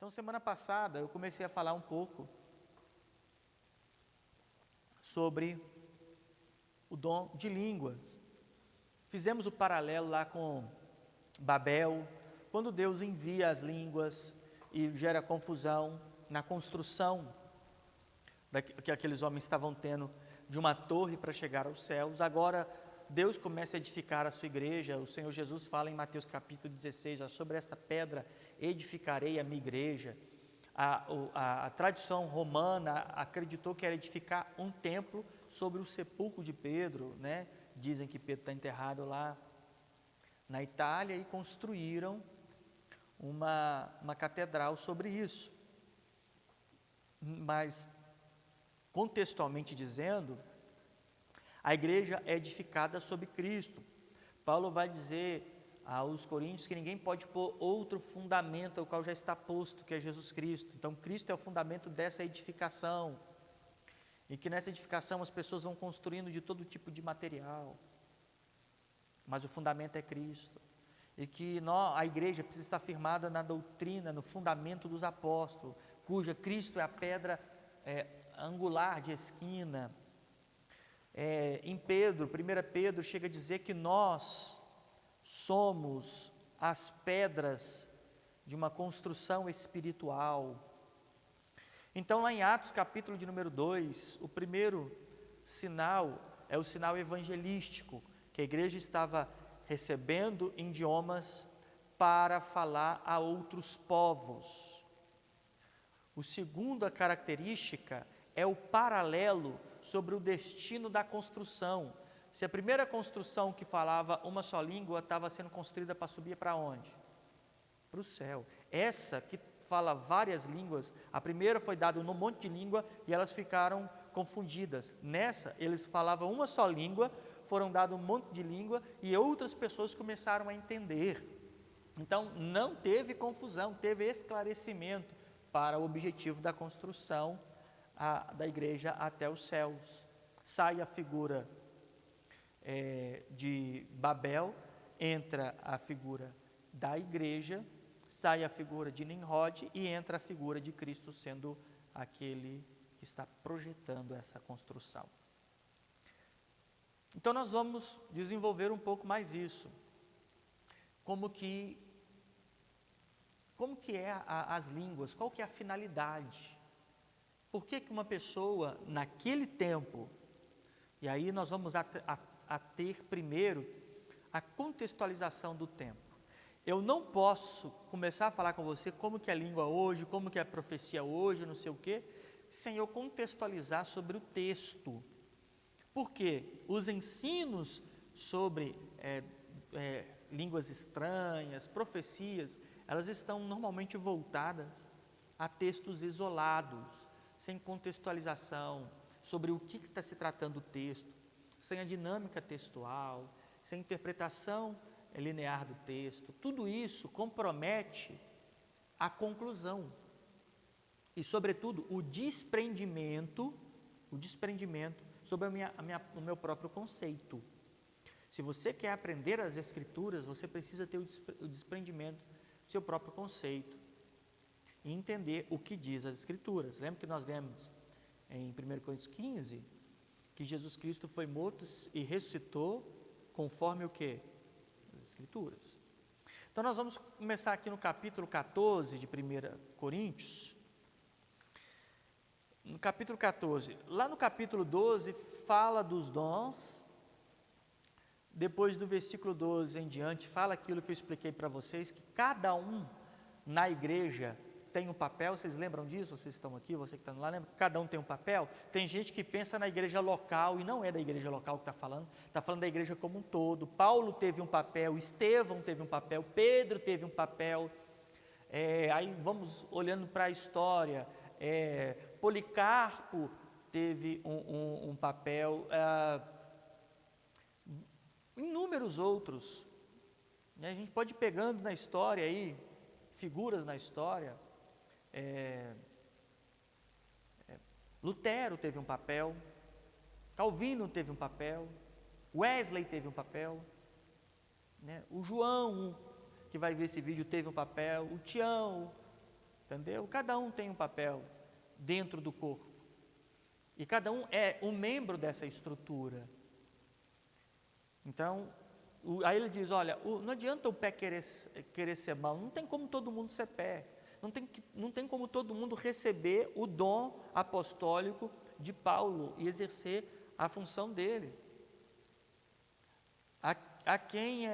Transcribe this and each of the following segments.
Então, semana passada eu comecei a falar um pouco sobre o dom de línguas. Fizemos o paralelo lá com Babel, quando Deus envia as línguas e gera confusão na construção que aqueles homens estavam tendo de uma torre para chegar aos céus. Agora Deus começa a edificar a sua igreja. O Senhor Jesus fala em Mateus capítulo 16, sobre essa pedra edificarei a minha igreja. A tradição romana acreditou que era edificar um templo sobre o sepulcro de Pedro, né? Dizem que Pedro está enterrado lá na Itália, e construíram uma catedral sobre isso. Mas, contextualmente dizendo, a igreja é edificada sobre Cristo. Paulo vai dizer aos coríntios que ninguém pode pôr outro fundamento ao qual já está posto, que é Jesus Cristo. Então, Cristo é o fundamento dessa edificação, e que nessa edificação as pessoas vão construindo de todo tipo de material, mas o fundamento é Cristo, e que a igreja precisa estar firmada na doutrina, no fundamento dos apóstolos, cuja Cristo é a pedra angular de esquina. Em Pedro, 1 Pedro chega a dizer que nós somos as pedras de uma construção espiritual. Então, lá em Atos capítulo de número 2, o primeiro sinal é o sinal evangelístico, que a igreja estava recebendo idiomas para falar a outros povos. A segunda característica é o paralelo sobre o destino da construção. Se a primeira construção que falava uma só língua estava sendo construída para subir para onde? Para o céu. Essa que fala várias línguas, a primeira foi dada um monte de língua e elas ficaram confundidas. Nessa, eles falavam uma só língua, foram dados um monte de língua e outras pessoas começaram a entender. Então, não teve confusão, teve esclarecimento para o objetivo da construção da igreja até os céus. Sai a figura de Babel, entra a figura da igreja, sai a figura de Nimrod e entra a figura de Cristo sendo aquele que está projetando essa construção. Então nós vamos desenvolver um pouco mais isso. Como que é as línguas, qual que é a finalidade? Por que uma pessoa naquele tempo, e aí nós vamos a ter primeiro a contextualização do tempo. Eu não posso começar a falar com você como que é a língua hoje, como que é a profecia hoje, não sei o quê, sem eu contextualizar sobre o texto. Porque os ensinos sobre línguas estranhas, profecias, elas estão normalmente voltadas a textos isolados, sem contextualização sobre o que está se tratando o texto, sem a dinâmica textual, sem a interpretação linear do texto. Tudo isso compromete a conclusão e, sobretudo, o desprendimento sobre o meu próprio conceito. Se você quer aprender as Escrituras, você precisa ter o desprendimento do seu próprio conceito e entender o que diz as Escrituras. Lembra que nós lemos em 1 Coríntios 15 que Jesus Cristo foi morto e ressuscitou conforme o quê? As Escrituras. Então nós vamos começar aqui no capítulo 14 de 1 Coríntios. No capítulo 14, lá no capítulo 12 fala dos dons. Depois do versículo 12 em diante, fala aquilo que eu expliquei para vocês, que cada um na igreja tem um papel. Vocês lembram disso? Vocês estão aqui, você que está lá, lembra? Cada um tem um papel. Tem gente que pensa na igreja local, e não é da igreja local que está falando da igreja como um todo. Paulo teve um papel, Estevão teve um papel, Pedro teve um papel. Aí vamos olhando para a história, Policarpo teve um papel, inúmeros outros. A gente pode ir pegando na história aí, figuras na história. Lutero teve um papel, Calvino teve um papel, Wesley teve um papel, né? O João, que vai ver esse vídeo, teve um papel, o Tião entendeu? Cada um tem um papel dentro do corpo, e cada um é um membro dessa estrutura. Então, aí ele diz, olha, não adianta o pé querer ser mão, não tem como todo mundo ser pé, não tem como todo mundo receber o dom apostólico de Paulo e exercer a função dele. A quem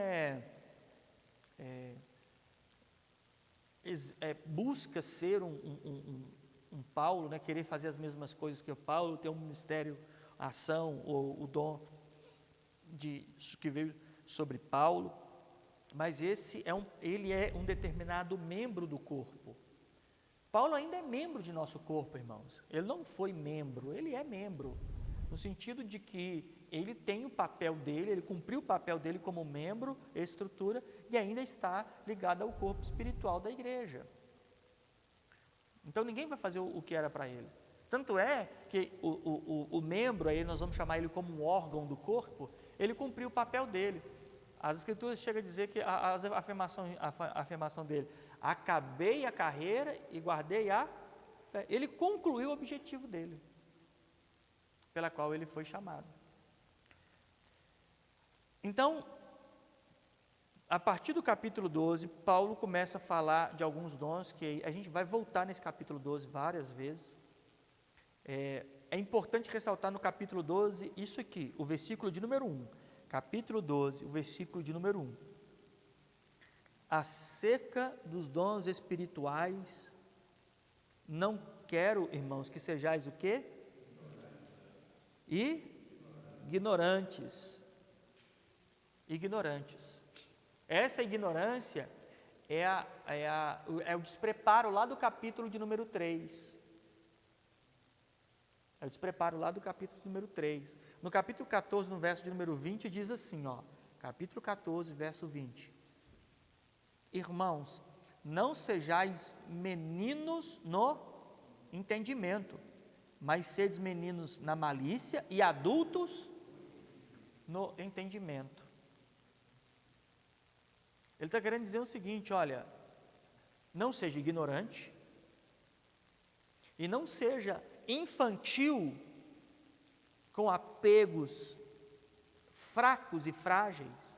busca ser um Paulo, né, querer fazer as mesmas coisas que o Paulo, ter um ministério, a ação ou o dom que veio sobre Paulo, mas ele é um determinado membro do corpo. Paulo ainda é membro de nosso corpo, irmãos. Ele não foi membro, ele é membro, no sentido de que ele tem o papel dele, ele cumpriu o papel dele como membro, estrutura, e ainda está ligado ao corpo espiritual da igreja. Então ninguém vai fazer o que era para ele. Tanto é que o membro, aí nós vamos chamar ele como um órgão do corpo, ele cumpriu o papel dele. As Escrituras chegam a dizer que a afirmação dele, acabei a carreira e guardei a fé. Ele concluiu o objetivo dele, pela qual ele foi chamado. Então, a partir do capítulo 12, Paulo começa a falar de alguns dons, que a gente vai voltar nesse capítulo 12 várias vezes. É importante ressaltar no capítulo 12 isso aqui, o versículo de número 1. Capítulo 12, o versículo de número 1. Acerca dos dons espirituais, não quero, irmãos, que sejais o quê? Ignorantes. Essa ignorância é o despreparo lá do capítulo de número 3. É o despreparo lá do capítulo número 3. No capítulo 14, no verso de número 20, diz assim, capítulo 14, verso 20. Irmãos, não sejais meninos no entendimento, mas sedes meninos na malícia e adultos no entendimento. Ele está querendo dizer o seguinte, olha, não seja ignorante e não seja infantil com apegos fracos e frágeis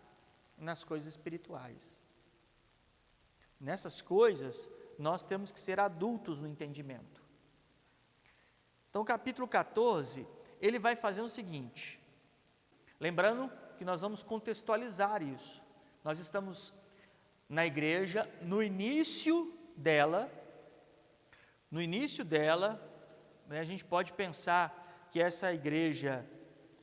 nas coisas espirituais. Nessas coisas, nós temos que ser adultos no entendimento. Então, capítulo 14, ele vai fazer o seguinte, lembrando que nós vamos contextualizar isso. Nós estamos na igreja, no início dela, né, a gente pode pensar que essa igreja,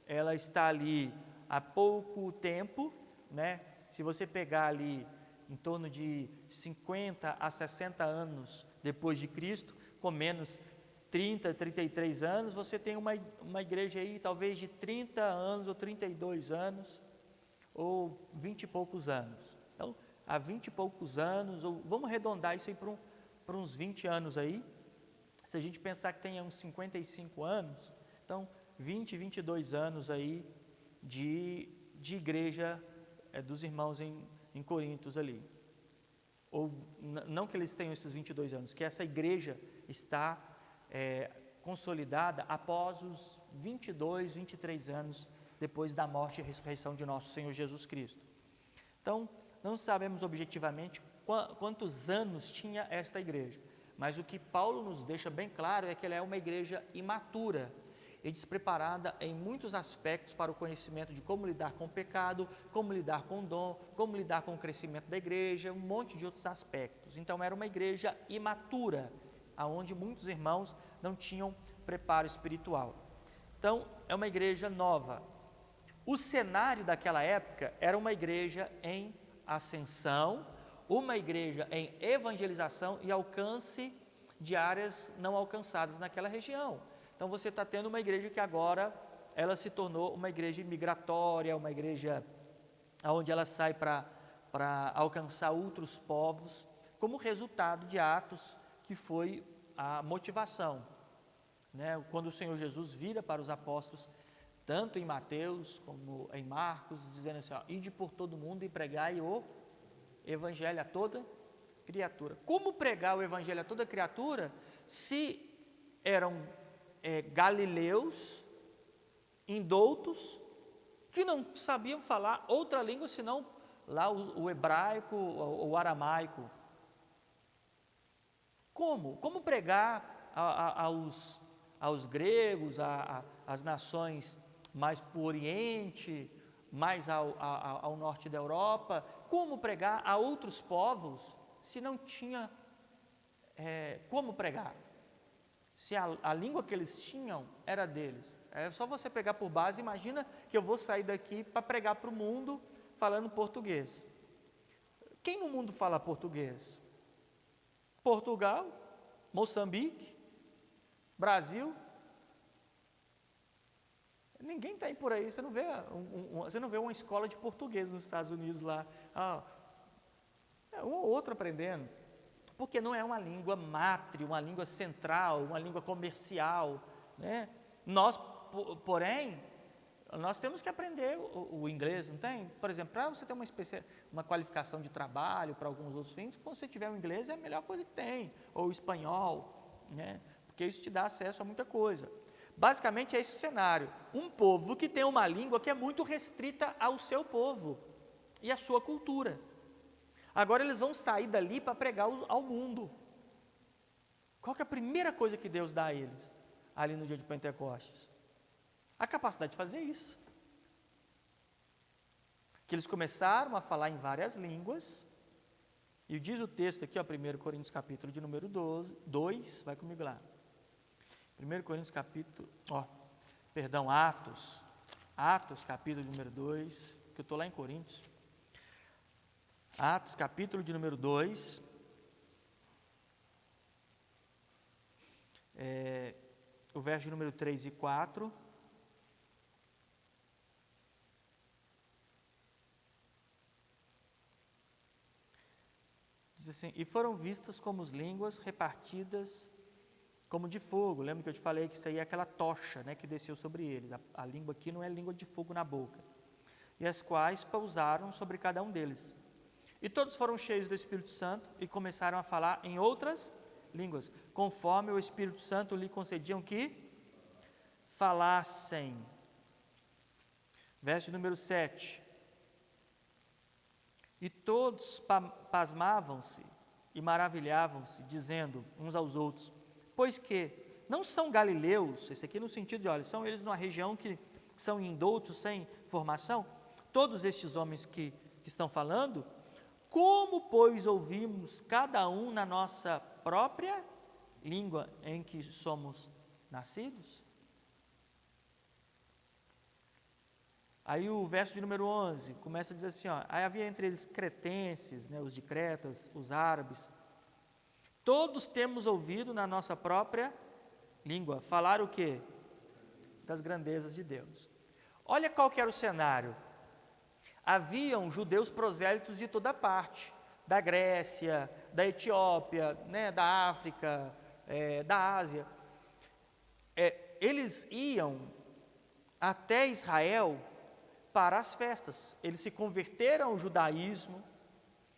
ela está ali há pouco tempo, né? Se você pegar ali em torno de 50 a 60 anos depois de Cristo, com menos 30, 33 anos, você tem uma igreja aí talvez de 30 anos ou 32 anos, ou 20 e poucos anos. Então, há 20 e poucos anos, ou vamos arredondar isso aí para uns 20 anos aí, se a gente pensar que tenha uns 55 anos, então 20, 22 anos aí de igreja dos irmãos em Corintos ali. Ou não que eles tenham esses 22 anos, que essa igreja está consolidada após os 22, 23 anos depois da morte e ressurreição de nosso Senhor Jesus Cristo. Então, não sabemos objetivamente quantos anos tinha esta igreja, mas o que Paulo nos deixa bem claro é que ela é uma igreja imatura e despreparada em muitos aspectos para o conhecimento de como lidar com o pecado, como lidar com o dom, como lidar com o crescimento da igreja, um monte de outros aspectos. Então, era uma igreja imatura, onde muitos irmãos não tinham preparo espiritual. Então, é uma igreja nova. O cenário daquela época era uma igreja em ascensão, uma igreja em evangelização e alcance de áreas não alcançadas naquela região. Então, você está tendo uma igreja que agora, ela se tornou uma igreja migratória, uma igreja onde ela sai para alcançar outros povos, como resultado de Atos, que foi a motivação, né? Quando o Senhor Jesus vira para os apóstolos, tanto em Mateus como em Marcos, dizendo assim, ide por todo mundo e pregai o evangelho a toda criatura. Como pregar o evangelho a toda criatura se eram galileus, indoutos, que não sabiam falar outra língua senão lá o hebraico ou o aramaico? Como pregar aos gregos, às nações mais para o Oriente, mais ao norte da Europa? Como pregar a outros povos se não tinha como pregar? Se a língua que eles tinham era deles. É só você pegar por base, imagina que eu vou sair daqui para pregar para o mundo falando português. Quem no mundo fala português? Portugal, Moçambique, Brasil. Ninguém está aí por aí, você não vê uma escola de português nos Estados Unidos lá. Um ou outro aprendendo. Porque não é uma língua mátria, uma língua central, uma língua comercial, né? Nós, porém, nós temos que aprender o inglês, não tem? Por exemplo, para você ter uma qualificação de trabalho para alguns outros fins, quando você tiver o inglês é a melhor coisa que tem, ou o espanhol, né? Porque isso te dá acesso a muita coisa. Basicamente é esse o cenário, um povo que tem uma língua que é muito restrita ao seu povo e à sua cultura. Agora eles vão sair dali para pregar ao mundo. Qual que é a primeira coisa que Deus dá a eles, ali no dia de Pentecostes? A capacidade de fazer isso. Que eles começaram a falar em várias línguas, e diz o texto aqui, 1 Coríntios capítulo de número 2, vai comigo lá. 1 Coríntios capítulo, Atos capítulo de número 2, que eu estou lá em Coríntios. Atos capítulo de número 2, o verso de número 3 e 4. Diz assim: e foram vistas como línguas repartidas como de fogo. Lembra que eu te falei que isso aí é aquela tocha, né, que desceu sobre eles. A língua aqui não é língua de fogo na boca. E as quais pousaram sobre cada um deles. E todos foram cheios do Espírito Santo e começaram a falar em outras línguas, conforme o Espírito Santo lhe concediam que falassem. Verso número 7. E todos pasmavam-se e maravilhavam-se, dizendo uns aos outros: pois que não são galileus, esse aqui no sentido de, olha, são eles numa região que são indoutos, sem formação, todos estes homens que estão falando, como, pois, ouvimos cada um na nossa própria língua em que somos nascidos? Aí o verso de número 11 começa a dizer assim, aí havia entre eles cretenses, né, os de Cretas, os árabes, todos temos ouvido na nossa própria língua falar o quê? Das grandezas de Deus. Olha qual que era o cenário. Haviam judeus prosélitos de toda parte, da Grécia, da Etiópia, né, da África, da Ásia. Eles iam até Israel para as festas. Eles se converteram ao judaísmo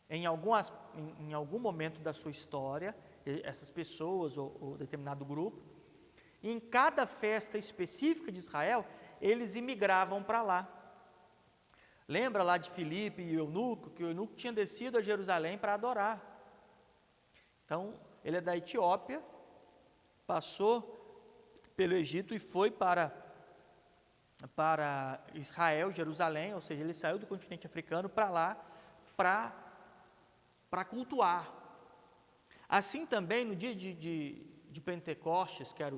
em algum momento da sua história, essas pessoas ou determinado grupo. E em cada festa específica de Israel, eles imigravam para lá. Lembra lá de Filipe e Eunuco, que o Eunuco tinha descido a Jerusalém para adorar. Então, ele é da Etiópia, passou pelo Egito e foi para Israel, Jerusalém, ou seja, ele saiu do continente africano para lá, para cultuar. Assim também, no dia de Pentecostes, que era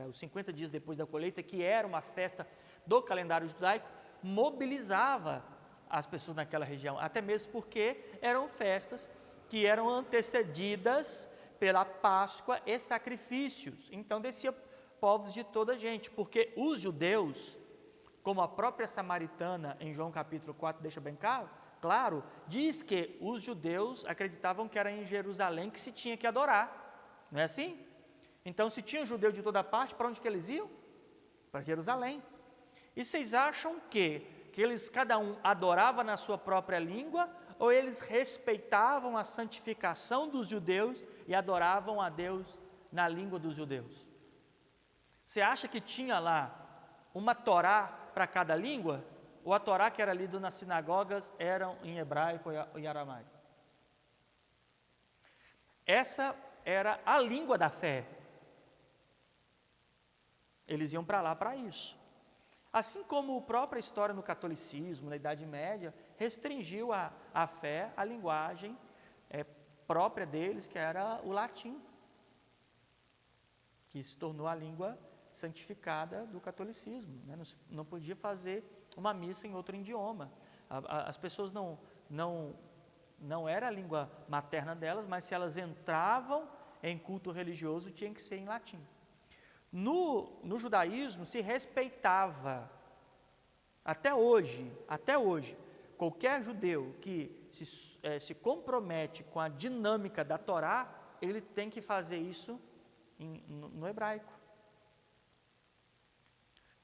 os 50 dias depois da colheita, que era uma festa do calendário judaico, mobilizava as pessoas naquela região, até mesmo porque eram festas que eram antecedidas pela Páscoa e sacrifícios. Então descia povos de toda a gente, porque os judeus, como a própria samaritana em João capítulo 4 deixa bem claro, diz que os judeus acreditavam que era em Jerusalém que se tinha que adorar, não é assim? Então se tinha judeu de toda parte, para onde que eles iam? Para Jerusalém. E vocês acham que eles cada um adorava na sua própria língua ou eles respeitavam a santificação dos judeus e adoravam a Deus na língua dos judeus? Você acha que tinha lá uma Torá para cada língua? Ou a Torá que era lida nas sinagogas era em hebraico e aramaico? Essa era a língua da fé. Eles iam para lá para isso. Assim como a própria história no catolicismo, na Idade Média, restringiu a fé à linguagem própria deles, que era o latim, que se tornou a língua santificada do catolicismo, né? Não podia fazer uma missa em outro idioma. As pessoas não era a língua materna delas, mas se elas entravam em culto religioso, tinha que ser em latim. No judaísmo se respeitava, até hoje, qualquer judeu que se compromete com a dinâmica da Torá, ele tem que fazer isso no hebraico.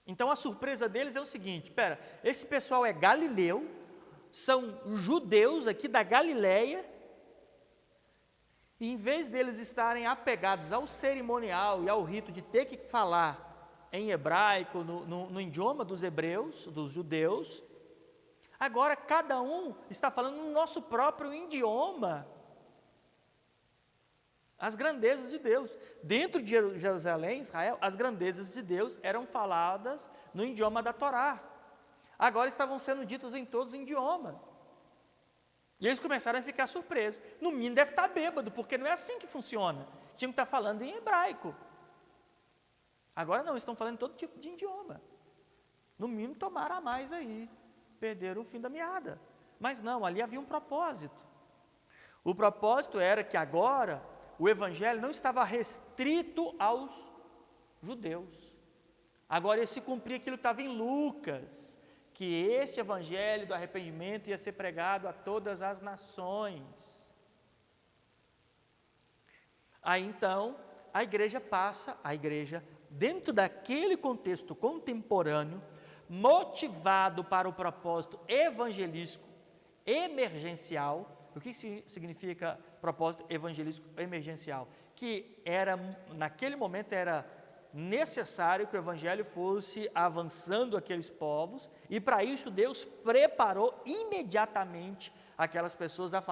Então a surpresa deles é o seguinte: espera, esse pessoal é galileu, são judeus aqui da Galileia, e em vez deles estarem apegados ao cerimonial e ao rito de ter que falar em hebraico, no idioma dos hebreus, dos judeus, agora cada um está falando no nosso próprio idioma as grandezas de Deus. Dentro de Jerusalém, Israel, as grandezas de Deus eram faladas no idioma da Torá. Agora estavam sendo ditas em todos os idiomas. E eles começaram a ficar surpresos. No mínimo deve estar bêbado, porque não é assim que funciona. Tinha que estar falando em hebraico. Agora não, estão falando todo tipo de idioma. No mínimo tomaram a mais aí, perderam o fim da meada. Mas não, ali havia um propósito. O propósito era que agora o evangelho não estava restrito aos judeus. Agora ia se cumprir aquilo que estava em Lucas, que esse evangelho do arrependimento ia ser pregado a todas as nações. Aí então, a igreja dentro daquele contexto contemporâneo, motivado para o propósito evangelístico emergencial. O que significa propósito evangelístico emergencial? Que naquele momento era necessário que o evangelho fosse avançando aqueles povos, e para isso Deus preparou imediatamente aquelas pessoas a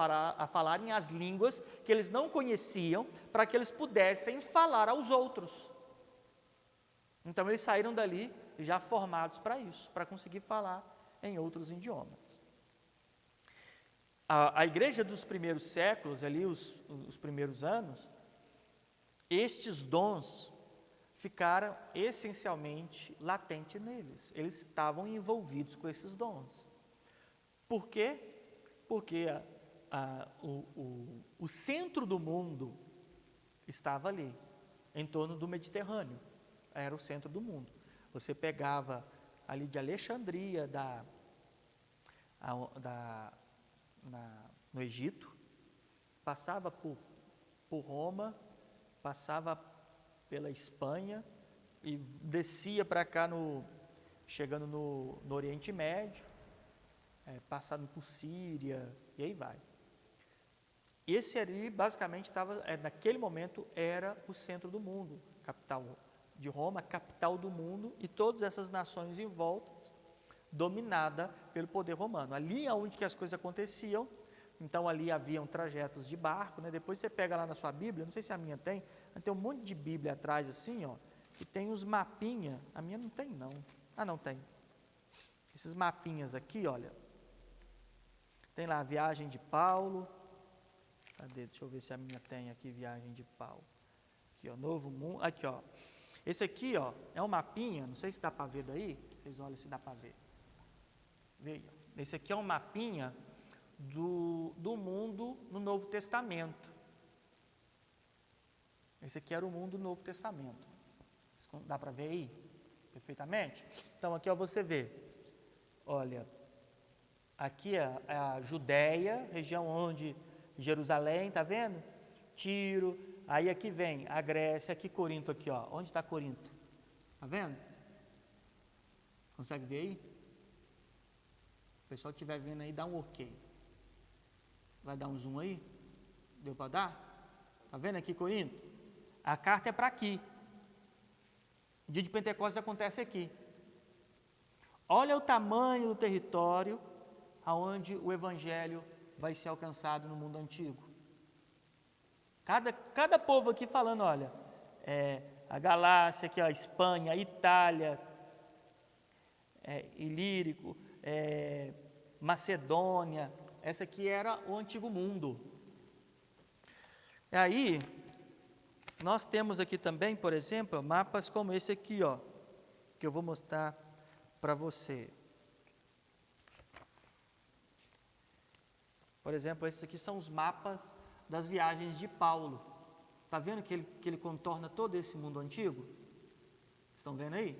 falarem as línguas que eles não conheciam, para que eles pudessem falar aos outros. Então eles saíram dali já formados para isso, para conseguir falar em outros idiomas. A igreja dos primeiros séculos, ali os primeiros anos, estes dons ficaram essencialmente latentes neles. Eles estavam envolvidos com esses dons. Por quê? Porque o centro do mundo estava ali, em torno do Mediterrâneo. Era o centro do mundo. Você pegava ali de Alexandria, no Egito, passava por Roma, passava pela Espanha e descia para cá, chegando no Oriente Médio, passando por Síria, e aí vai. Esse ali, basicamente, naquele momento, era o centro do mundo, capital de Roma, capital do mundo, e todas essas nações em volta, dominada pelo poder romano. Ali é onde que as coisas aconteciam. Então ali haviam trajetos de barco, né? Depois você pega lá na sua Bíblia, não sei se a minha tem um monte de Bíblia atrás assim, ó, e tem uns mapinhas. A minha não tem não. Não tem. Esses mapinhas aqui, olha, tem lá a viagem de Paulo. Cadê? Deixa eu ver se a minha tem aqui, viagem de Paulo. Aqui, ó, Novo Mundo. Aqui, ó. Esse aqui, ó, é um mapinha, não sei se dá para ver daí. Vocês olham se dá para ver. Veja. Esse aqui é um mapinha do mundo no Novo Testamento. Esse aqui era o mundo do Novo Testamento. Dá para ver aí? Perfeitamente? Então aqui, ó, você vê. Olha, aqui é a Judéia, região onde Jerusalém, tá vendo? Tiro, aí aqui vem a Grécia, aqui Corinto, aqui, ó. Onde está Corinto? Tá vendo? Consegue ver aí? O pessoal que estiver vendo aí, dá um ok. Vai dar um zoom aí? Deu para dar? Está vendo aqui, Corinto? A carta é para aqui. O dia de Pentecostes acontece aqui. Olha o tamanho do território aonde o Evangelho vai ser alcançado no mundo antigo. Cada povo aqui falando, olha, a Galácia, aqui, a Espanha, a Itália, Ilírico, Macedônia, essa aqui era o antigo mundo. E aí, nós temos aqui também, por exemplo, mapas como esse aqui, ó, que eu vou mostrar para você. Por exemplo, esses aqui são os mapas das viagens de Paulo. Está vendo que ele contorna todo esse mundo antigo? Estão vendo aí?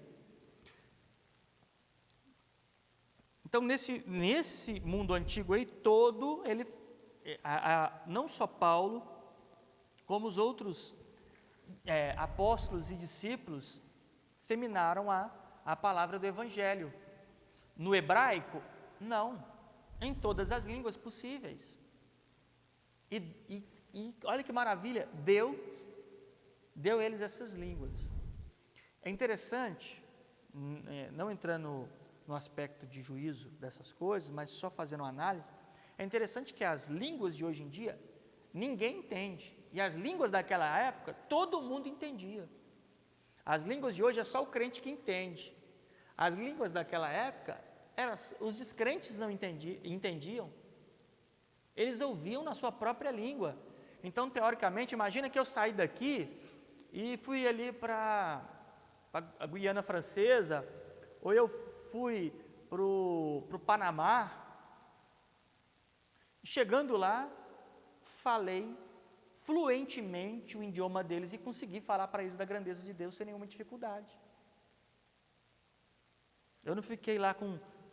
Então, nesse mundo antigo aí, todo, não só Paulo, como os outros apóstolos e discípulos, disseminaram a palavra do Evangelho. No hebraico, não, em todas as línguas possíveis. E olha que maravilha, Deus deu eles essas línguas. É interessante, não entrando no aspecto de juízo dessas coisas, mas só fazendo uma análise, é interessante que as línguas de hoje em dia, ninguém entende. E as línguas daquela época, todo mundo entendia. As línguas de hoje é só o crente que entende. As línguas daquela época, os descrentes não entendiam. Eles ouviam na sua própria língua. Então, teoricamente, imagina que eu saí daqui e fui ali para a Guiana Francesa, ou eu fui para o Panamá. Chegando lá, falei fluentemente o idioma deles e consegui falar para eles da grandeza de Deus sem nenhuma dificuldade. Eu não fiquei lá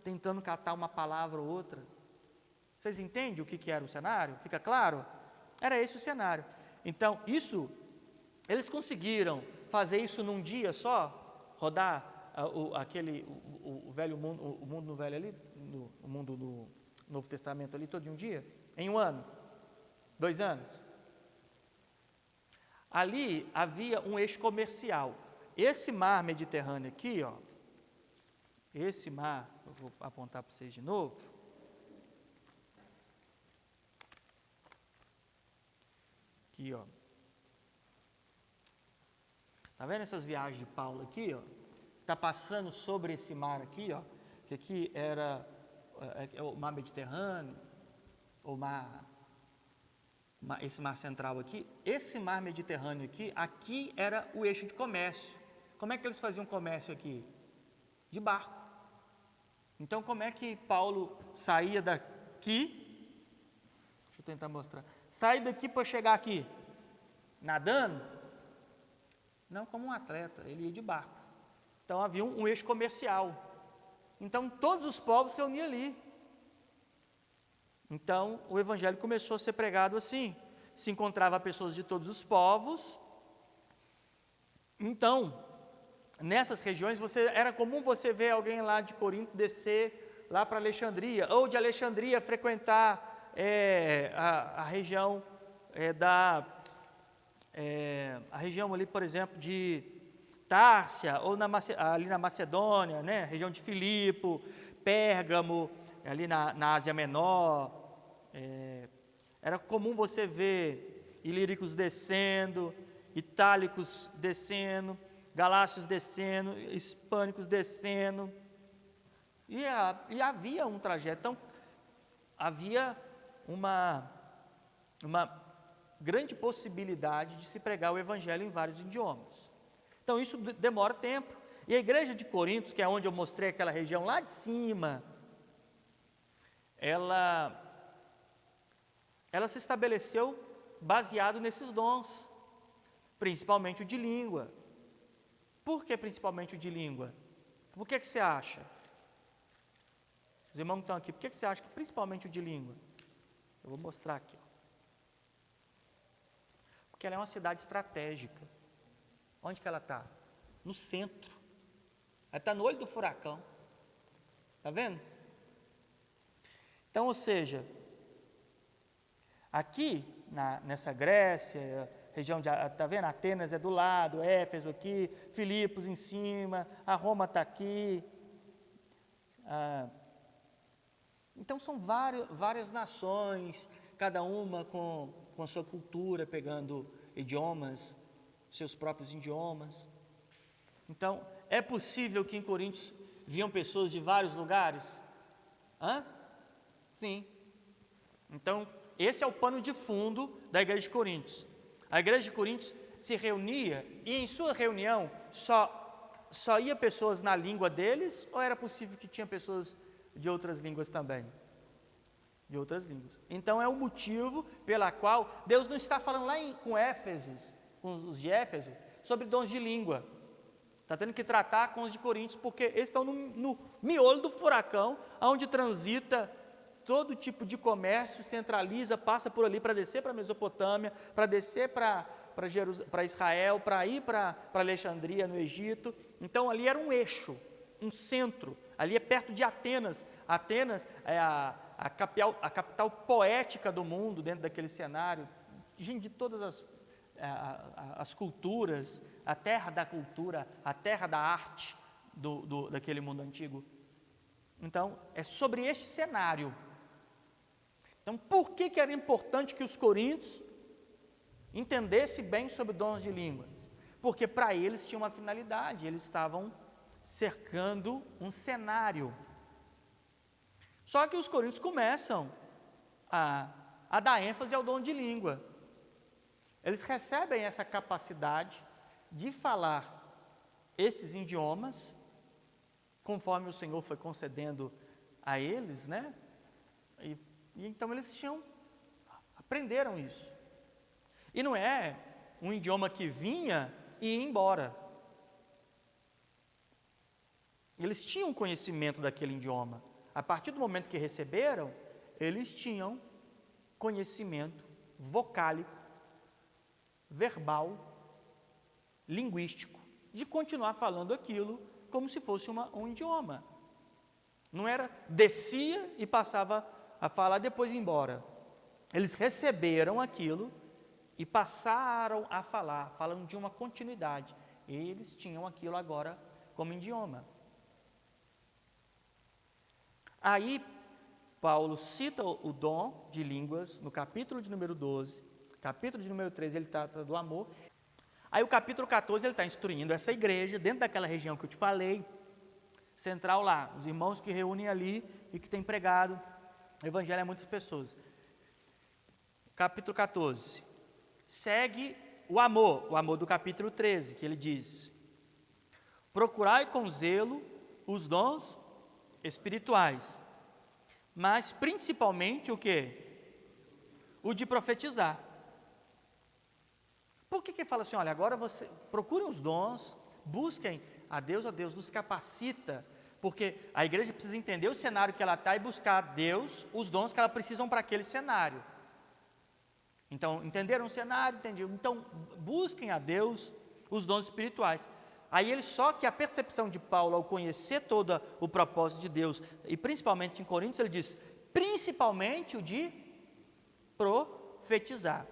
tentando catar uma palavra ou outra. Vocês entendem o que era o cenário? Fica claro? Era esse o cenário. Então, eles conseguiram fazer isso num dia só? Rodar o velho mundo, o mundo no velho ali, o mundo do Novo Testamento ali, todo de um dia? Em um ano? 2 anos? Ali havia um eixo comercial. Esse mar Mediterrâneo aqui, ó, esse mar, eu vou apontar para vocês de novo. Aqui, ó. Tá vendo essas viagens de Paulo aqui, ó? Está passando sobre esse mar aqui, ó, que aqui era o mar Mediterrâneo, esse mar central aqui. Esse mar Mediterrâneo aqui era o eixo de comércio. Como é que eles faziam comércio aqui? De barco. Então, como é que Paulo saía daqui? Deixa eu tentar mostrar. Sair daqui para chegar aqui? Nadando? Não, como um atleta, ele ia de barco. Então, havia um eixo comercial. Então, todos os povos reuniam ali. Então, o Evangelho começou a ser pregado assim. Se encontrava pessoas de todos os povos. Então, nessas regiões, era comum você ver alguém lá de Corinto descer lá para Alexandria, ou de Alexandria frequentar a região a região ali, por exemplo, de Tárcia, ou ali na Macedônia, né? Região de Filipo, Pérgamo, ali na Ásia Menor. Era comum você ver ilíricos descendo, itálicos descendo, galácios descendo, hispânicos descendo, e havia um trajeto. Então, havia uma grande possibilidade de se pregar o Evangelho em vários idiomas. Então, isso demora tempo. E a igreja de Corinto, que é onde eu mostrei aquela região lá de cima, ela se estabeleceu baseado nesses dons, principalmente o de língua. Por que principalmente o de língua? Por que você acha? Os irmãos que estão aqui, por que você acha que principalmente o de língua? Eu vou mostrar aqui. Porque ela é uma cidade estratégica. Onde que ela está? No centro. Ela está no olho do furacão. Está vendo? Então, ou seja, Aqui, nessa Grécia, região de, está vendo? Atenas é do lado, Éfeso aqui, Filipos em cima, a Roma está aqui. Então são várias nações, cada uma com a sua cultura, pegando idiomas, seus próprios idiomas. Então, é possível que em Coríntios viam pessoas de vários lugares? Sim. Então, esse é o pano de fundo da igreja de Coríntios. A igreja de Coríntios se reunia e em sua reunião só ia pessoas na língua deles, ou era possível que tinha pessoas de outras línguas também? De outras línguas. Então é o motivo pela qual Deus não está falando lá com os de Éfeso, sobre dons de língua. Está tendo que tratar com os de Coríntios, porque eles estão no miolo do furacão, onde transita todo tipo de comércio, centraliza, passa por ali para descer para a Mesopotâmia, para descer para Israel, para ir para Alexandria, no Egito. Então ali era um eixo, um centro. Ali é perto de Atenas. Atenas é a capital poética do mundo, dentro daquele cenário. Gente de todas as culturas, a terra da cultura, a terra da arte daquele mundo antigo. Então, é sobre este cenário. Então, por que era importante que os coríntios entendessem bem sobre dons de línguas? Porque para eles tinha uma finalidade, eles estavam cercando um cenário. Só que os coríntios começam a dar ênfase ao dom de língua. Eles recebem essa capacidade de falar esses idiomas, conforme o Senhor foi concedendo a eles, né? E então eles aprenderam isso. E não é um idioma que vinha e ia embora. Eles tinham conhecimento daquele idioma. A partir do momento que receberam, eles tinham conhecimento vocálico, verbal, linguístico, de continuar falando aquilo como se fosse um idioma. Não era descia e passava a falar, depois ia embora. Eles receberam aquilo e passaram a falar, falando de uma continuidade. Eles tinham aquilo agora como idioma. Aí, Paulo cita o dom de línguas no capítulo de número 12, capítulo de número 13 ele trata do amor. Aí o capítulo 14 ele está instruindo essa igreja, dentro daquela região que eu te falei, central lá, os irmãos que reúnem ali e que têm pregado o evangelho a muitas pessoas. Capítulo 14, segue o amor do capítulo 13, que ele diz: procurai com zelo os dons espirituais, mas principalmente o quê? O de profetizar. Por que fala assim, olha, agora você procurem os dons, busquem a Deus nos capacita, porque a igreja precisa entender o cenário que ela está e buscar a Deus os dons que ela precisa para aquele cenário. Então, entenderam o cenário? Entendiam. Então, busquem a Deus os dons espirituais. Aí só que a percepção de Paulo ao conhecer todo o propósito de Deus, e principalmente em Coríntios, ele diz, principalmente o de profetizar.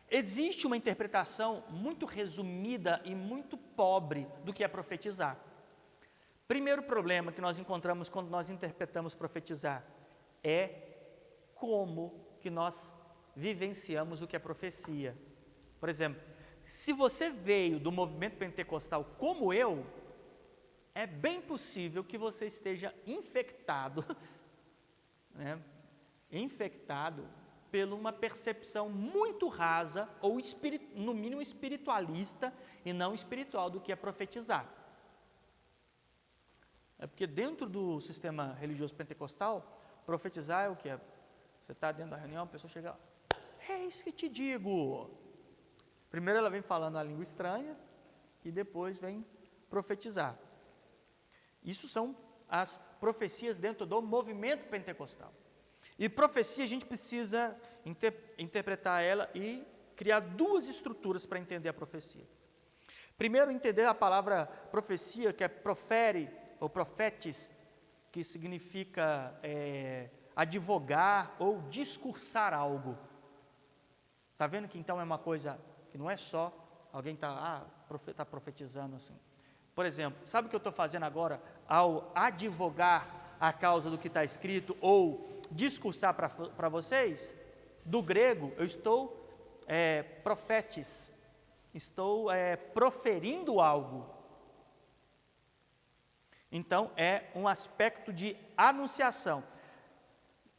Existe uma interpretação muito resumida e muito pobre do que é profetizar. Primeiro problema que nós encontramos quando nós interpretamos profetizar é como que nós vivenciamos o que é profecia. Por exemplo, se você veio do movimento pentecostal como eu, é bem possível que você esteja infectado, né? Infectado por uma percepção muito rasa, ou no mínimo espiritualista e não espiritual do que é profetizar. É porque dentro do sistema religioso pentecostal, profetizar é o que? Você está dentro da reunião, a pessoa chega, eis que te digo. Primeiro ela vem falando a língua estranha e depois vem profetizar. Isso são as profecias dentro do movimento pentecostal. E profecia a gente precisa interpretar ela e criar duas estruturas para entender a profecia. Primeiro, entender a palavra profecia, que é profere ou profetes, que significa advogar ou discursar algo. Está vendo que então é uma coisa que não é só alguém está profetizando assim. Por exemplo, sabe o que eu estou fazendo agora ao advogar a causa do que está escrito ou discursar para vocês? Do grego, eu estou profetes, estou proferindo algo. Então, é um aspecto de anunciação.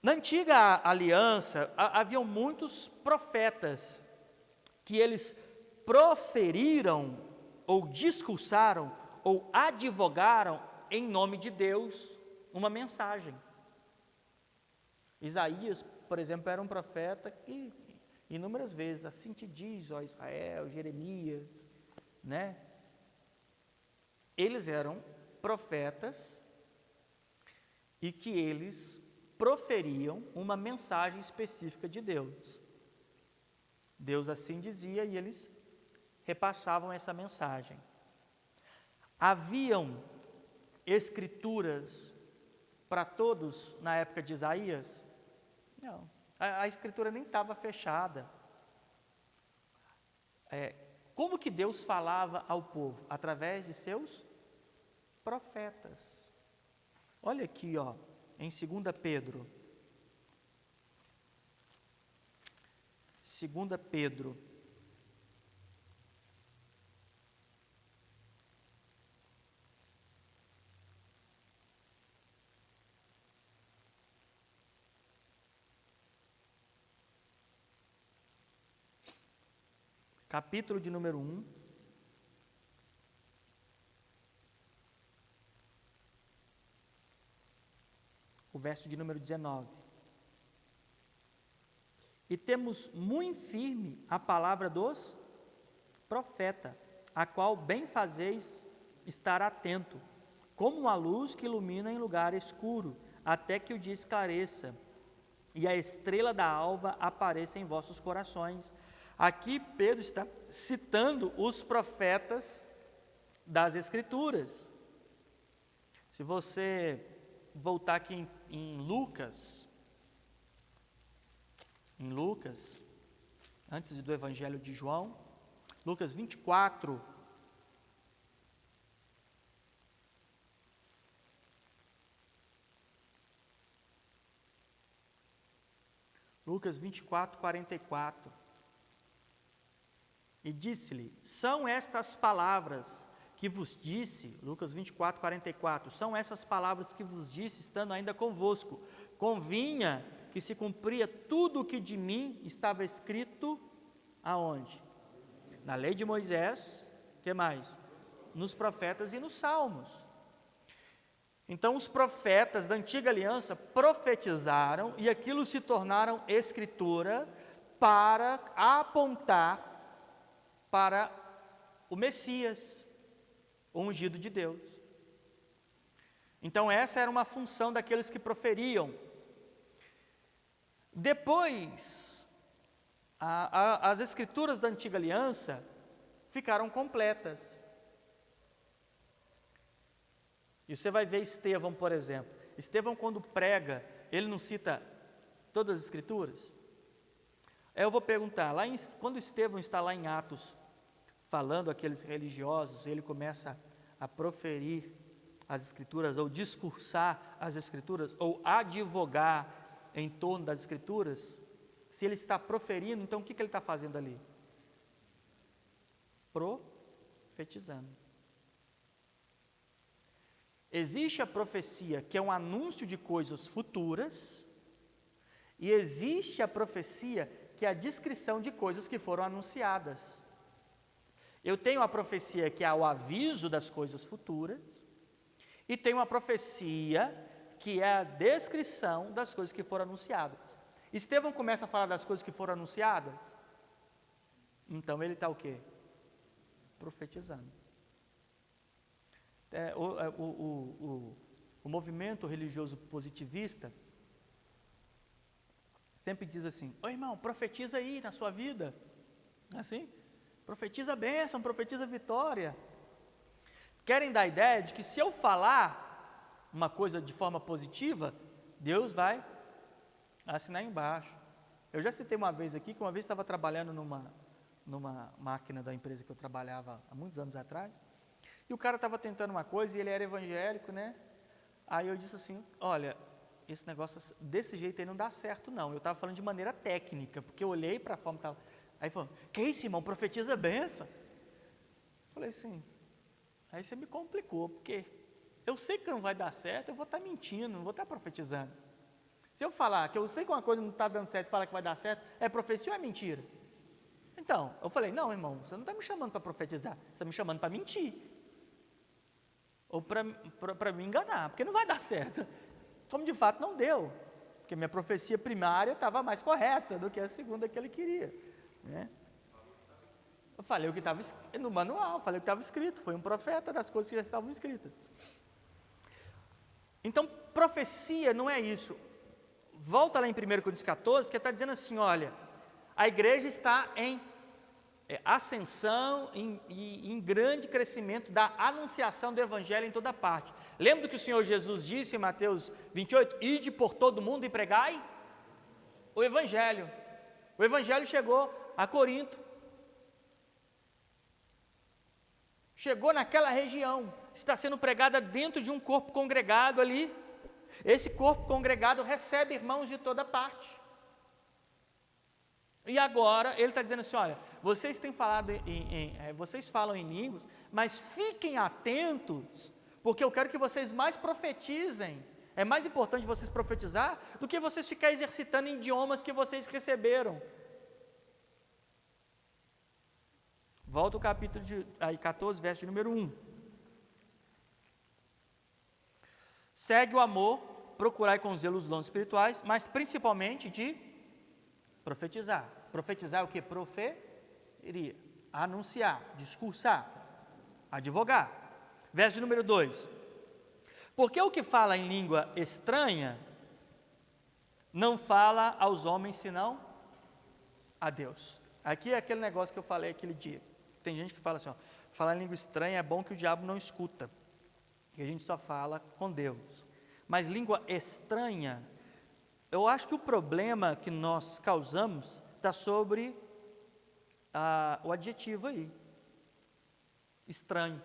Na antiga aliança, haviam muitos profetas que eles proferiram ou discursaram ou advogaram em nome de Deus uma mensagem. Isaías, por exemplo, era um profeta que inúmeras vezes, assim te diz, ó Israel, Jeremias, né? Eles eram profetas e que eles proferiam uma mensagem específica de Deus. Deus assim dizia e eles repassavam essa mensagem. Haviam escrituras para todos na época de Isaías? Não, a escritura nem estava fechada. Como que Deus falava ao povo? Através de seus profetas. Olha aqui, ó, em 2 Pedro. 2 Pedro. Capítulo de número 1. O verso de número 19. E temos muito firme a palavra dos profetas, a qual bem fazeis estar atento, como uma luz que ilumina em lugar escuro, até que o dia esclareça, e a estrela da alva apareça em vossos corações. Aqui Pedro está citando os profetas das Escrituras. Se você voltar aqui em Lucas, antes do Evangelho de João, Lucas 24, Lucas 24, 44. E disse-lhe, são estas palavras que vos disse, Lucas 24, 44, são essas palavras que vos disse, estando ainda convosco, convinha que se cumpria tudo o que de mim estava escrito, aonde? Na lei de Moisés, que mais? Nos profetas e nos salmos. Então os profetas da antiga aliança profetizaram e aquilo se tornaram escritura para apontar para o Messias, o ungido de Deus. Então essa era uma função daqueles que proferiam. Depois, as escrituras da antiga aliança ficaram completas. E você vai ver Estevão, por exemplo. Estevão, quando prega, ele não cita todas as escrituras? Eu vou perguntar, quando Estevão está lá em Atos, falando àqueles religiosos, ele começa a proferir as escrituras, ou discursar as escrituras, ou advogar em torno das escrituras, se ele está proferindo, então o que ele está fazendo ali? Profetizando. Existe a profecia, que é um anúncio de coisas futuras, e existe a profecia, que é a descrição de coisas que foram anunciadas. Eu tenho a profecia, que é o aviso das coisas futuras, e tenho a profecia, que é a descrição das coisas que foram anunciadas. Estevão começa a falar das coisas que foram anunciadas, então ele está o quê? Profetizando. O movimento religioso positivista sempre diz assim, ô irmão, profetiza aí na sua vida, assim, profetiza a bênção, profetiza a vitória. Querem dar a ideia de que se eu falar uma coisa de forma positiva, Deus vai assinar embaixo. Eu já citei uma vez aqui, que uma vez estava trabalhando numa máquina da empresa que eu trabalhava há muitos anos atrás, e o cara estava tentando uma coisa e ele era evangélico, né? Aí eu disse assim, olha, esse negócio desse jeito aí não dá certo não. Eu estava falando de maneira técnica, porque eu olhei para a forma que estava. Aí falou, que isso, irmão, profetiza benção. Falei assim, aí você me complicou, porque eu sei que não vai dar certo, eu vou estar mentindo, não vou estar profetizando. Se eu falar que eu sei que uma coisa não está dando certo e falar que vai dar certo, é profecia ou é mentira? Então, eu falei, não, irmão, você não está me chamando para profetizar, você está me chamando para mentir. Ou para me enganar, porque não vai dar certo. Como de fato não deu, porque minha profecia primária estava mais correta do que a segunda que ele queria, né? Eu falei o que estava no manual, falei o que estava escrito, foi um profeta das coisas que já estavam escritas. Então, profecia não é isso. Volta lá em 1 Coríntios 14, que está dizendo assim, olha, a igreja está em ascensão e em grande crescimento da anunciação do evangelho em toda parte. Lembra do que o Senhor Jesus disse em Mateus 28? Ide por todo mundo e pregai o evangelho. O evangelho chegou a Corinto. Chegou naquela região, está sendo pregada dentro de um corpo congregado ali. Esse corpo congregado recebe irmãos de toda parte. E agora ele está dizendo assim, olha, vocês têm falado vocês falam em línguas, mas fiquem atentos, porque eu quero que vocês mais profetizem. É mais importante vocês profetizar do que vocês ficar exercitando idiomas que vocês receberam. Volta o capítulo 14, verso de número 1. Segue o amor, procurai com zelo os dons espirituais, mas principalmente de profetizar. Profetizar é o que? Proferir, anunciar, discursar, advogar. Verso de número 2. Porque o que fala em língua estranha não fala aos homens senão a Deus. Aqui é aquele negócio que eu falei aquele dia. Tem gente que fala assim, ó, falar em língua estranha é bom que o diabo não escuta, que a gente só fala com Deus. Mas língua estranha, eu acho que o problema que nós causamos está sobre o adjetivo aí, estranho.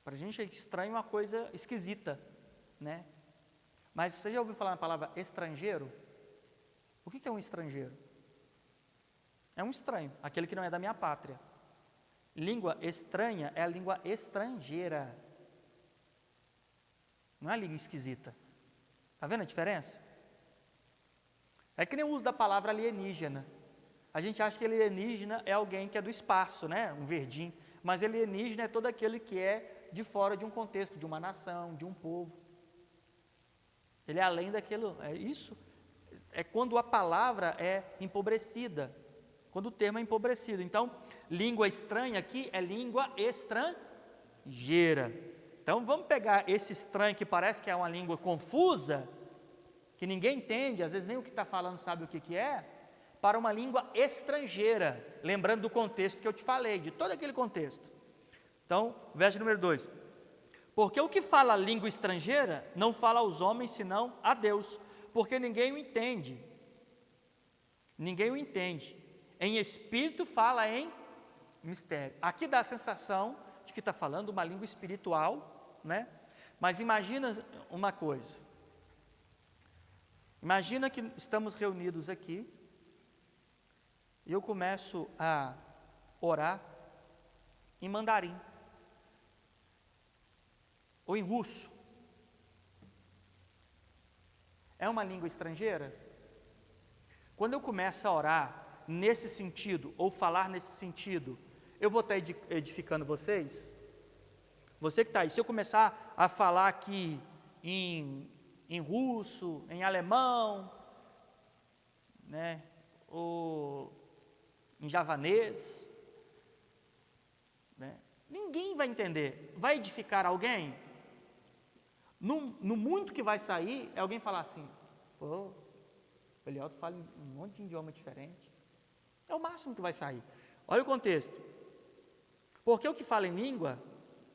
Para a gente é estranho uma coisa esquisita, né? Mas você já ouviu falar na palavra estrangeiro? O que é um estrangeiro? É um estranho, aquele que não é da minha pátria. Língua estranha é a língua estrangeira. Não é a língua esquisita. Está vendo a diferença? É que nem o uso da palavra alienígena. A gente acha que alienígena é alguém que é do espaço, né? Um verdinho. Mas alienígena é todo aquele que é de fora de um contexto, de uma nação, de um povo. Ele é além daquilo. É isso. É quando a palavra é empobrecida. Quando o termo é empobrecido. Então, língua estranha aqui é língua estrangeira. Então, vamos pegar esse estranho que parece que é uma língua confusa, que ninguém entende, às vezes nem o que está falando sabe o que é, para uma língua estrangeira, lembrando do contexto que eu te falei, de todo aquele contexto. Então, verso número 2. Porque o que fala a língua estrangeira não fala aos homens, senão a Deus, porque ninguém o entende. Ninguém o entende. Em espírito fala em mistério. Aqui dá a sensação de que está falando uma língua espiritual, né? Mas imagina uma coisa. Imagina que estamos reunidos aqui e eu começo a orar em mandarim ou em russo. É uma língua estrangeira? Quando eu começo a orar nesse sentido, ou falar nesse sentido, eu vou estar edificando vocês? Você que está aí, se eu começar a falar aqui em russo, em alemão, né, ou em javanês, né, ninguém vai entender. Vai edificar alguém? No muito que vai sair, é alguém falar assim, pô, o Elielto fala um monte de idioma diferente. É o máximo que vai sair. Olha o contexto. Porque o que fala em língua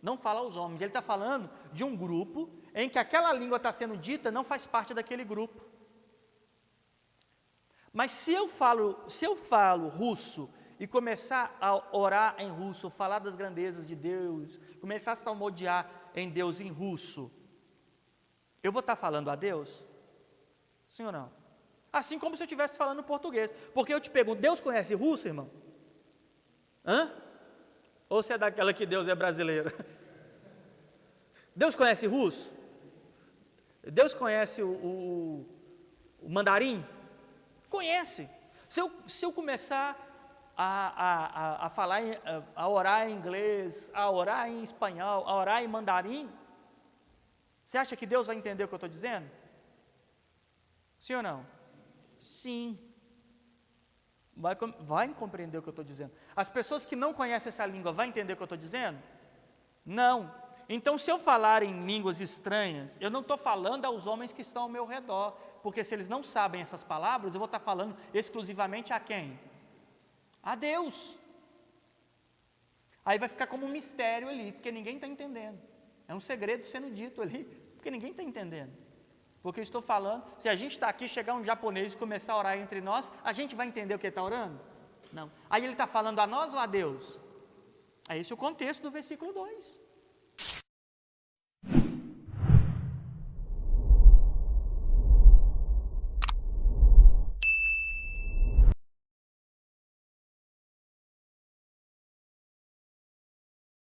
não fala aos homens. Ele está falando de um grupo em que aquela língua está sendo dita não faz parte daquele grupo. Mas se eu falo russo e começar a orar em russo, falar das grandezas de Deus, começar a salmodiar em Deus em russo, eu vou estar falando a Deus? Sim ou não? Assim como se eu estivesse falando português. Porque eu te pergunto, Deus conhece russo, irmão? Hã? Ou você é daquela que Deus é brasileiro? Deus conhece russo? Deus conhece o mandarim? Conhece. Se eu começar a falar, a orar em inglês, a orar em espanhol, a orar em mandarim, você acha que Deus vai entender o que eu estou dizendo? Sim ou não? Sim. Vai compreender o que eu estou dizendo. As pessoas que não conhecem essa língua, vão entender o que eu estou dizendo? Não. Então, se eu falar em línguas estranhas, eu não estou falando aos homens que estão ao meu redor, porque se eles não sabem essas palavras, eu vou estar falando exclusivamente a quem? A Deus. Aí vai ficar como um mistério ali, porque ninguém está entendendo. É um segredo sendo dito ali, porque ninguém está entendendo. Porque eu estou falando, se a gente está aqui, chegar um japonês e começar a orar entre nós, a gente vai entender o que ele está orando? Não. Aí ele está falando a nós ou a Deus? É esse o contexto do versículo 2.